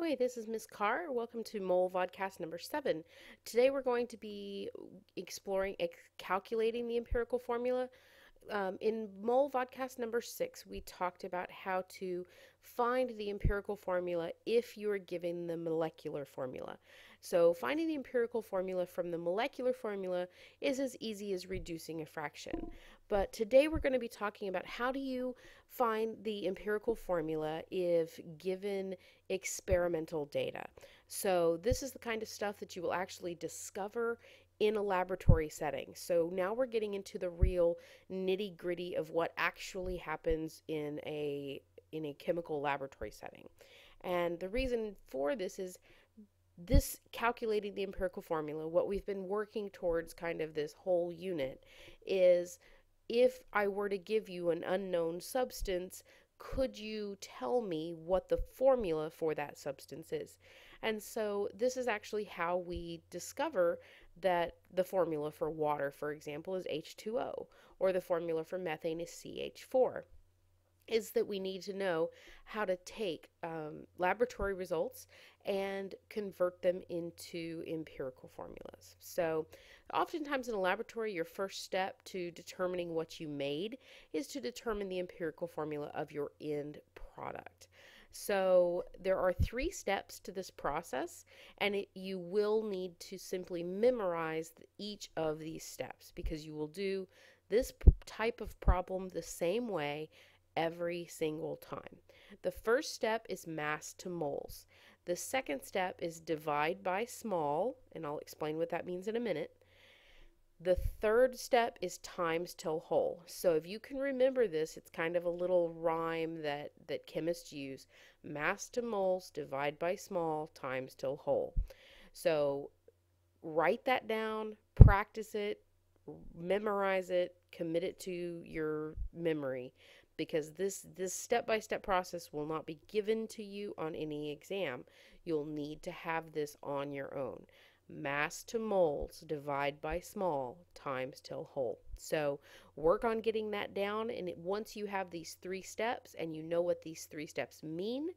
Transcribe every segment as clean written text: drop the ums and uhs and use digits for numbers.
Okay, this is Miss Carr. Welcome to Mole Vodcast number 7. Today we're going to be exploring calculating the empirical formula. In Mole Vodcast number 6, we talked about how to find the empirical formula if you are given the molecular formula. So, finding the empirical formula from the molecular formula is as easy as reducing a fraction. But today we're going to be talking about how do you find the empirical formula if given experimental data. So, this is the kind of stuff that you will actually discover in a laboratory setting. So now we're getting into the real nitty gritty of what actually happens in a chemical laboratory setting. And the reason for this is this calculating the empirical formula, what we've been working towards kind of this whole unit is if I were to give you an unknown substance, could you tell me what the formula for that substance is? And so this is actually how we discover that the formula for water, for example, is H2O, or the formula for methane is CH4, is that we need to know how to take laboratory results and convert them into empirical formulas. So, oftentimes in a laboratory, your first step to determining what you made is to determine the empirical formula of your end product. So, there are 3 steps to this process, and you will need to simply memorize each of these steps because you will do this type of problem the same way every single time. The first step is mass to moles. The second step is divide by small, and I'll explain what that means in a minute. The third step is times till whole. So if you can remember this, it's kind of a little rhyme that chemists use. Mass to moles, divide by small, times till whole. So write that down, practice it, memorize it, commit it to your memory because this step-by-step process will not be given to you on any exam. You'll need to have this on your own. Mass to moles, divide by small, times till whole. So work on getting that down, and once you have these 3 steps and you know what these 3 steps mean,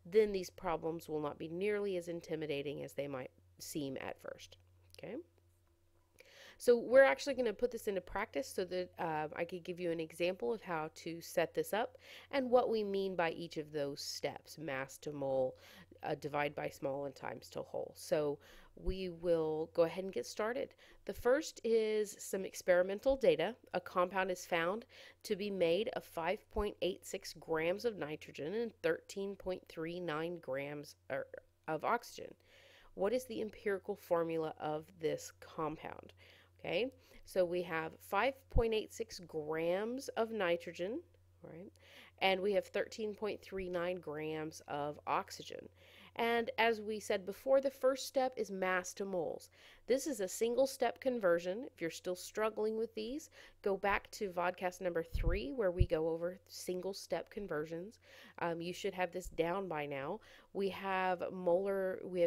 then these problems will not be nearly as intimidating as they might seem at first. Okay? So we're actually going to put this into practice so that I could give you an example of how to set this up and what we mean by each of those steps, mass to mole, divide by small, and times to whole. So we will go ahead and get started. The first is some experimental data. A compound is found to be made of 5.86 grams of nitrogen and 13.39 grams of oxygen. What is the empirical formula of this compound? Okay, so we have 5.86 grams of nitrogen, right? And we have 13.39 grams of oxygen. And as we said before, the first step is mass to moles. This is a single step conversion. If you're still struggling with these, go back to vodcast number 3 where we go over single step conversions. You should have this down by now. We have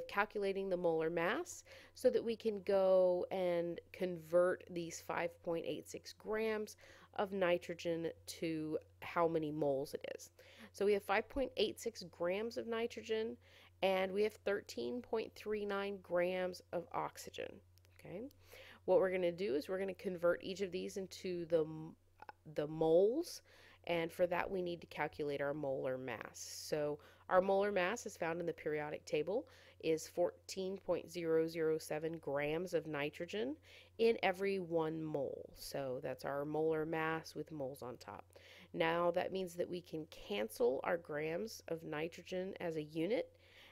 calculating the molar mass so that we can go and convert these 5.86 grams of nitrogen to how many moles it is. So we have 5.86 grams of nitrogen and we have 13.39 grams of oxygen. Okay, what we're going to do is we're going to convert each of these into the moles, and for that we need to calculate our molar mass. So our molar mass is found in the periodic table is 14.007 grams of nitrogen in every 1 mole. So that's our molar mass with moles on top. Now that means that we can cancel our grams of nitrogen as a unit,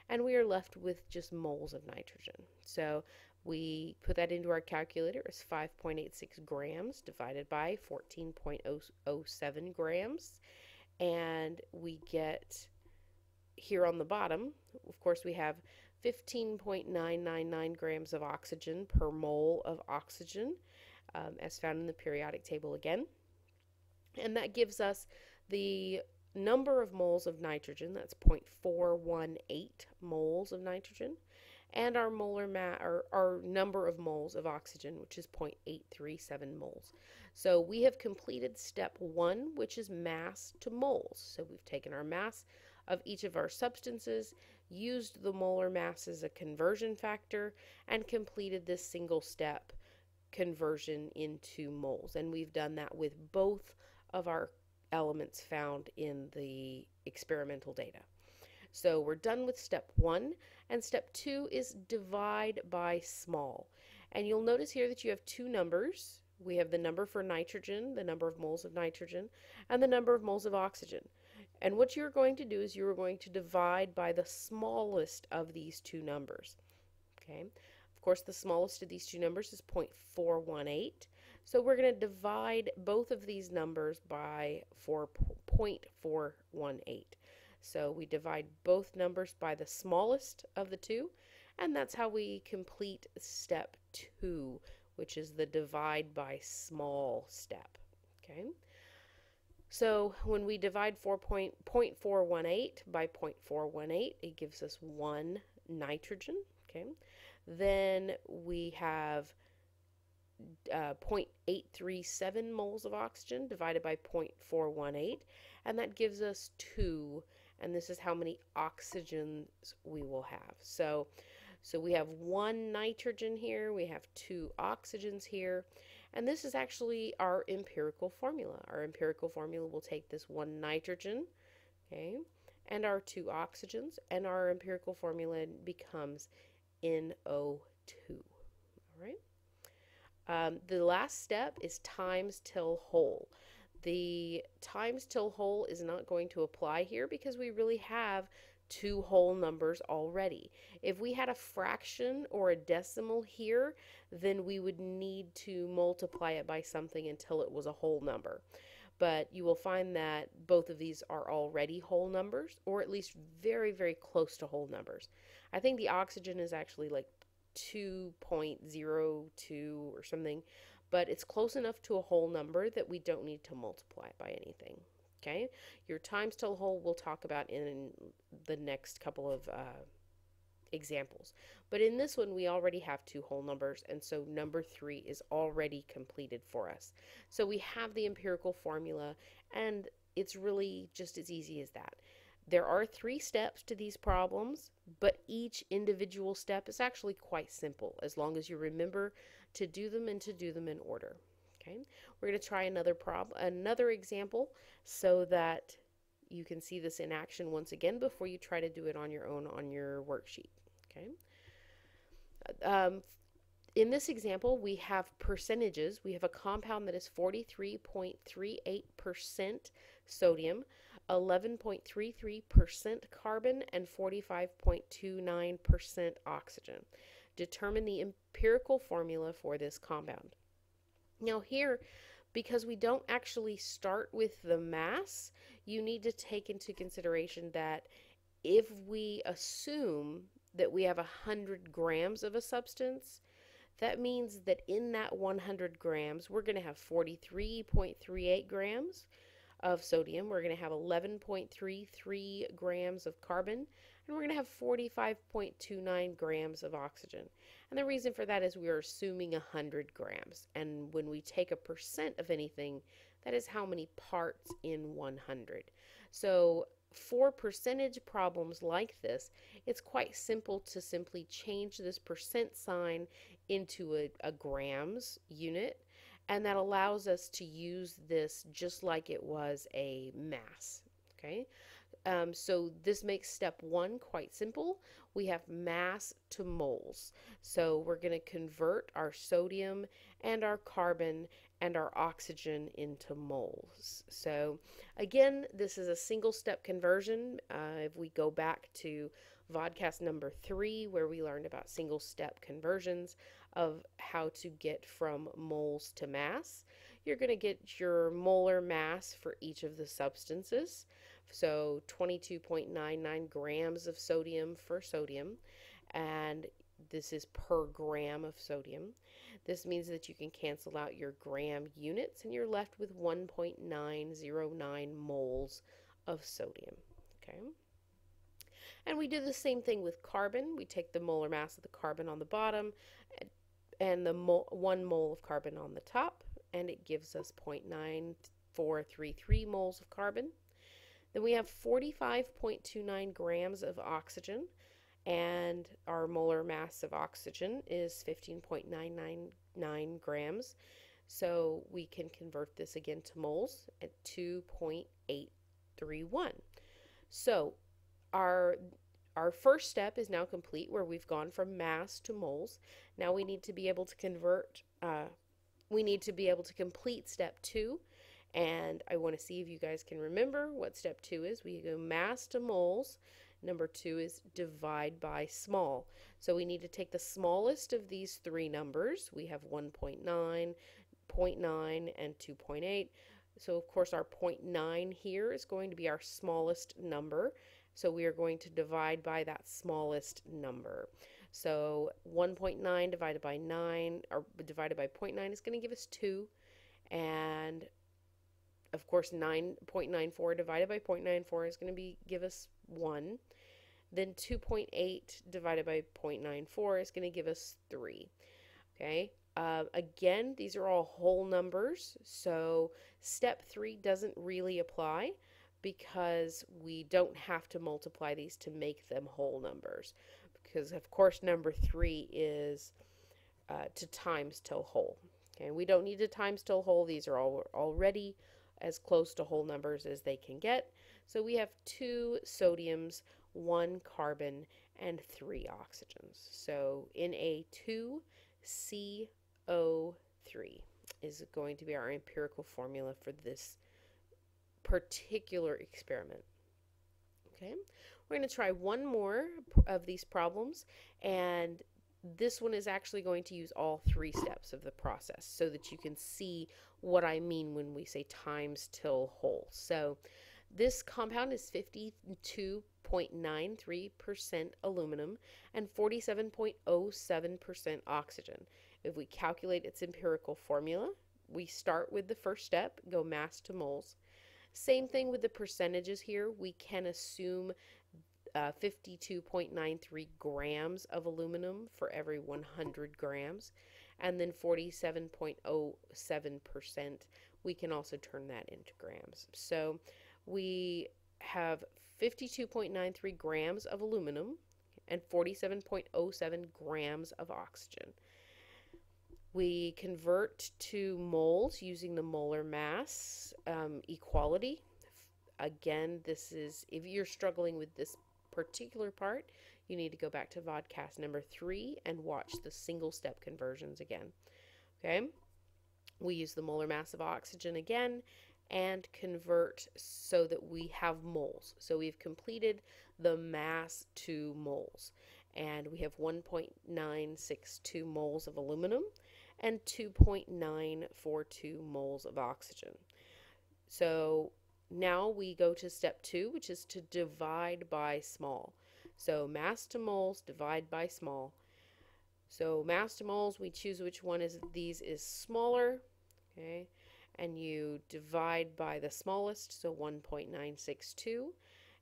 and we are left with just moles of nitrogen. So we put that into our calculator as 5.86 grams divided by 14.007 grams. And we get here on the bottom, of course, we have 15.999 grams of oxygen per mole of oxygen, as found in the periodic table again. And that gives us the number of moles of nitrogen, that's 0.418 moles of nitrogen, and our molar our number of moles of oxygen, which is 0.837 moles. So we have completed step 1, which is mass to moles. So we've taken our mass of each of our substances, used the molar mass as a conversion factor, and completed this single step conversion into moles. And we've done that with both of our elements found in the experimental data. So we're done with step 1, and step 2 is divide by small. And you'll notice here that you have two numbers. We have the number for nitrogen, the number of moles of nitrogen, and the number of moles of oxygen. And what you're going to do is you're going to divide by the smallest of these two numbers. Okay. Of course, the smallest of these two numbers is 0.418. So we're going to divide both of these numbers by 0.418. So we divide both numbers by the smallest of the two, and that's how we complete step 2, which is the divide by small step. Okay. So when we divide 0.418 by 0.418, it gives us 1 nitrogen. Okay. Then we have 0.837 moles of oxygen divided by 0.418, and that gives us 2, and this is how many oxygens we will have. So we have 1 nitrogen here, we have 2 oxygens here, and this is actually our empirical formula. Our empirical formula will take this 1 nitrogen, okay, and our 2 oxygens, and our empirical formula becomes NO2. All right. The last step is times till whole. The times till whole is not going to apply here because we really have 2 whole numbers already. If we had a fraction or a decimal here, then we would need to multiply it by something until it was a whole number. But you will find that both of these are already whole numbers, or at least very, very close to whole numbers. I think the oxygen is actually like 2.02 or something, but it's close enough to a whole number that we don't need to multiply it by anything. Okay, your times till whole we'll talk about in the next couple of examples. But in this one, we already have 2 whole numbers, and so number 3 is already completed for us. So we have the empirical formula, and it's really just as easy as that. There are 3 steps to these problems, but each individual step is actually quite simple as long as you remember to do them and to do them in order. Okay, we're going to try another example so that you can see this in action once again before you try to do it on your own on your worksheet. Okay. In this example, we have percentages. We have a compound that is 43.38% sodium, 11.33% carbon, and 45.29% oxygen. Determine the empirical formula for this compound. Now here, because we don't actually start with the mass, you need to take into consideration that if we assume that we have 100 grams of a substance, that means that in that 100 grams, we're going to have 43.38 grams of sodium, we're going to have 11.33 grams of carbon, and we're going to have 45.29 grams of oxygen. And the reason for that is we are assuming 100 grams. And when we take a percent of anything, that is how many parts in 100. So for percentage problems like this, it's quite simple to simply change this percent sign into a grams unit, and that allows us to use this just like it was a mass. Okay, so this makes step 1 quite simple. We have mass to moles. So we're going to convert our sodium and our carbon and our oxygen into moles. So again, this is a single step conversion. If we go back to vodcast number 3, where we learned about single step conversions of how to get from moles to mass, you're going to get your molar mass for each of the substances. So 22.99 grams of sodium for sodium, and this is per gram of sodium. This means that you can cancel out your gram units and you're left with 1.909 moles of sodium. Okay. And we do the same thing with carbon. We take the molar mass of the carbon on the bottom and the 1 mole of carbon on the top, and it gives us 0.9433 moles of carbon. Then we have 45.29 grams of oxygen, and our molar mass of oxygen is 15.999 grams. So we can convert this again to moles at 2.831. So our our first step is now complete, where we've gone from mass to moles. Now we need to be able to complete step 2. And I want to see if you guys can remember what step 2 is. We go mass to moles. Number 2 is divide by small. So we need to take the smallest of these three numbers. We have 1.9, 0.9, and 2.8. So of course our 0.9 here is going to be our smallest number. So we are going to divide by that smallest number. So 1.9 divided by 9, or divided by 0.9, is going to give us 2. And of course 9.94 divided by 0.94 is going to give us 1. Then 2.8 divided by 0.94 is going to give us 3. Okay. Again, these are all whole numbers, so step 3 doesn't really apply, because we don't have to multiply these to make them whole numbers, because of course number 3 is to times till whole. Okay, we don't need to times till whole. These are all already as close to whole numbers as they can get. So we have 2 sodiums, 1 carbon, and 3 oxygens. So Na2CO3 is going to be our empirical formula for this particular experiment. Okay, we're going to try one more of these problems, and this one is actually going to use all 3 steps of the process so that you can see what I mean when we say times till whole. So this compound is 52.93% aluminum and 47.07% oxygen. If we calculate its empirical formula, we start with the first step, go mass to moles. Same thing with the percentages here. We can assume 52.93 grams of aluminum for every 100 grams, and then 47.07%. We can also turn that into grams. So we have 52.93 grams of aluminum and 47.07 grams of oxygen. We convert to moles using the molar mass equality. Again, this is, if you're struggling with this particular part, you need to go back to vodcast number 3 and watch the single step conversions again. Okay, we use the molar mass of oxygen again and convert so that we have moles. So we've completed the mass to moles, and we have 1.962 moles of aluminum and 2.942 moles of oxygen. So now we go to step 2, which is to divide by small. So mass to moles, divide by small. So mass to moles, we choose which one is these is smaller, okay? And you divide by the smallest, so 1.962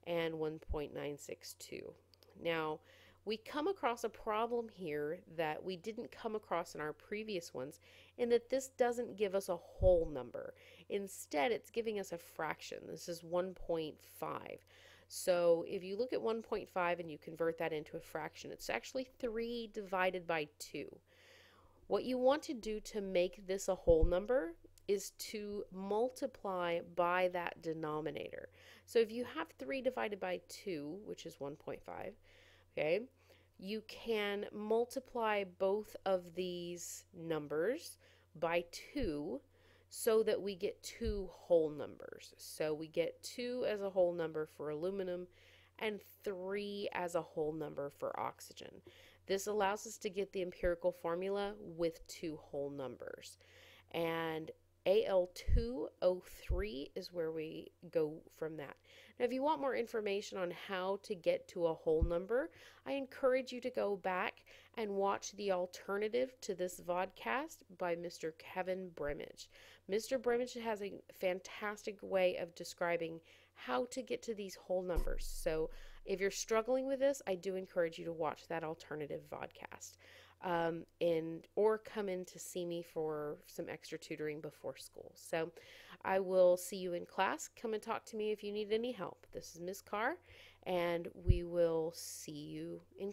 and 1.962. Now, we come across a problem here that we didn't come across in our previous ones, in that this doesn't give us a whole number. Instead, it's giving us a fraction. This is 1.5. So if you look at 1.5 and you convert that into a fraction, it's actually 3 divided by 2. What you want to do to make this a whole number is to multiply by that denominator. So if you have 3 divided by 2, which is 1.5, okay, you can multiply both of these numbers by 2 so that we get 2 whole numbers. So we get 2 as a whole number for aluminum and 3 as a whole number for oxygen. This allows us to get the empirical formula with 2 whole numbers. And Al2O3 is where we go from that. Now, if you want more information on how to get to a whole number, I encourage you to go back and watch the alternative to this vodcast by Mr. Kevin Bremage. Mr. Bremage has a fantastic way of describing how to get to these whole numbers. So If you're struggling with this, I do encourage you to watch that alternative vodcast, and or come in to see me for some extra tutoring before school. So I will see you in class. Come and talk to me if you need any help. This is Ms. Carr, and we will see you in